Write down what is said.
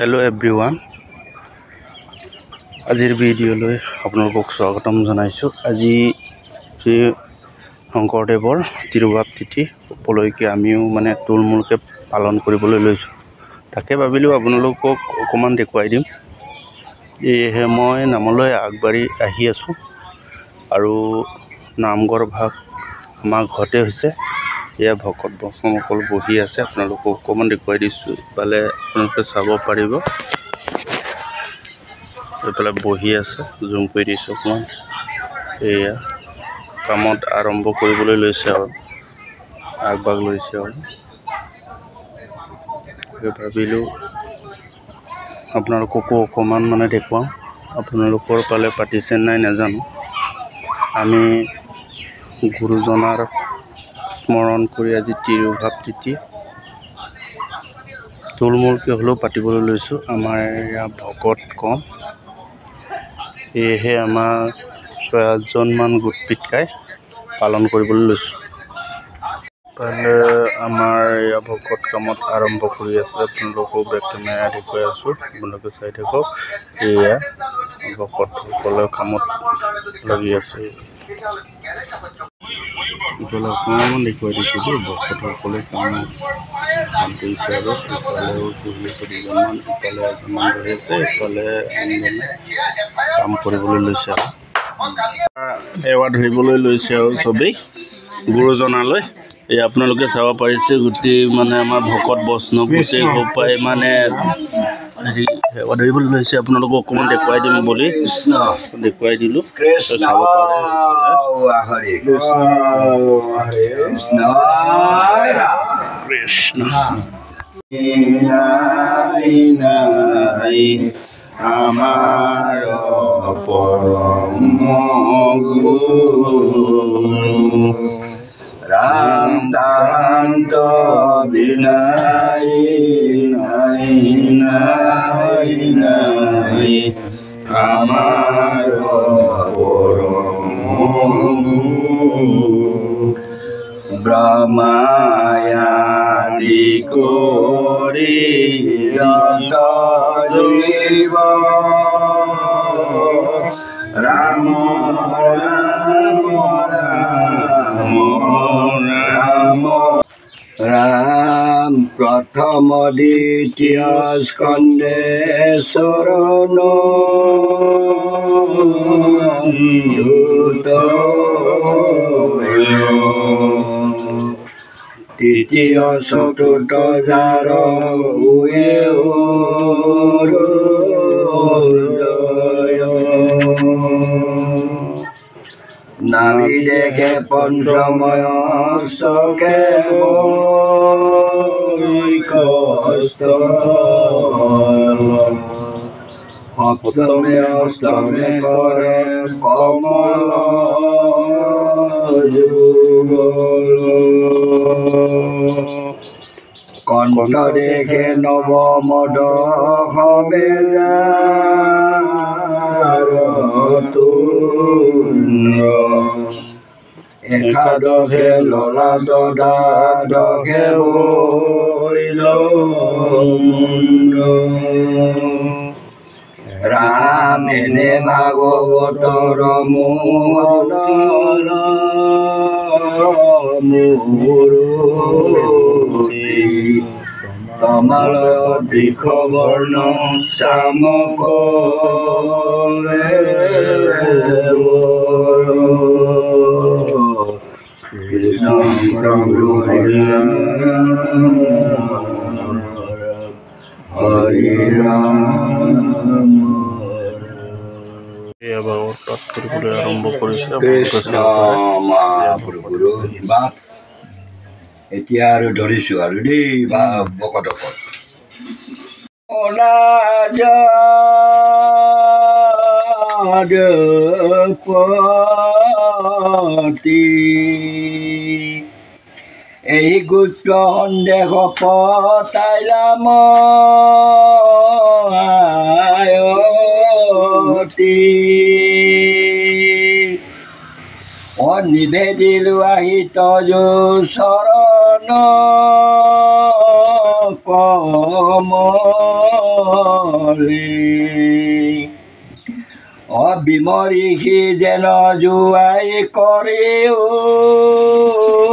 Hello everyone. আজিৰ ভিডিঅ'লৈ আপোনালোকক স্বাগতম জনাইছোঁ। আজি শ্ৰী শংকৰদেৱৰ তিৰুভাৱ তিথি উপলক্ষে আমিও মানে তুলমূলকৈ পালন কৰিবলৈ লৈছোঁ। তাকে ভাবিলোঁ আপোনালোকক অকণমান দেখুৱাই দিম। এয়েহে মই নামলৈ আগবাঢ়ি আহি আছোঁ আৰু নামঘৰ ভাগ আমাৰ ঘৰতে হৈছে। এয়া ভকত বৈষ্ণৱসকল বহি আছে, আপোনালোকক অকণমান দেখুৱাই দিছোঁ। ইফালে আপোনালোকে চাব পাৰিব, এইফালে বহি আছে, জুম কৰি দিছোঁ অকণমান। এয়া কামত আৰম্ভ কৰিবলৈ লৈছে আৰু আগভাগ লৈছে আৰু ভাবিলোঁ আপোনালোককো অকণমান মানে দেখুৱাওঁ। আপোনালোকৰ ফালে পাতিছে নাই নাজানো। আমি গুৰুজনাৰ স্মৰণ কৰি আজি তিৰুভাৱ তিথি তুলমূলকৈ হ'লেও পাতিবলৈ লৈছোঁ। আমাৰ ইয়াত ভকত কম, সেয়েহে আমাৰ 6-7জনমান গোট পিটকাই পালন কৰিবলৈ লৈছোঁ। ইফালে আমাৰ ইয়াত ভকত কামত আৰম্ভ কৰি আছে, আপোনালোকক বেক কেমেৰা দেখুৱাই আছোঁ, আপোনালোকে চাই থাকক। এয়া ভকতসকলে কামত লাগি আছে। ইফালে অকণমান দেখুৱাই দিছোঁ দেই, ভকতসকলে কাম কৰিছে আৰু ইফালেও বহি আছে দুজনমান, ইফালে এজনমান বহি আছে, ইফালে আনজনে কাম কৰিবলৈ লৈছে আৰু সেৱা ধৰিবলৈ লৈছে আৰু চবেই গুৰুজনালৈ। এই আপোনালোকে চাব পাৰিছে গোটেই মানে আমাৰ ভকত বৈষ্ণৱ গোটেই সোপাই মানে হেৰি সেৱা ধৰিবলৈ লৈছে। আপোনালোকক অকণমান দেখুৱাই দিম বুলি দেখুৱাই দিলোঁ। চাব কৃষ্ণ আমাৰ পৰম গুৰু ৰাম তান্ত বিনাই নাই নাই নাই আমাৰ পৰম ব্ৰহ্মায়াদি কৰি জীৱ ৰাম ৰাম ৰাম ৰাম ৰাম প্ৰথম দ্বিতীয় স্কন্ধে চৰণ তৃতীয় চতুৰ্থ যাৰ নাভি দেখে পঞ্চময় স্তকে কষ্ট সপ্তমে অষ্টমে কৰে কমল যুগল কণ্ঠ দেখে নৱম দশমে একাদশে ললাট দ্বাদশে ৰাম এনে ভাগৱতৰ মোহন তমালয় দীৰ্ঘ বৰ্ণ শ্যাম কৃষ্ণ হৰি ৰাম কৰিবলৈ আৰম্ভ কৰিছে। এতিয়া আৰু ধৰিছো আৰু দেই বা ভকতসকল এই গুপ্ত সন্দেহ পতাইলাম নিবেদিলো আহি তজু চৰণ কমল বিমৰি সি যেন জুয়াই কৰে অকলে।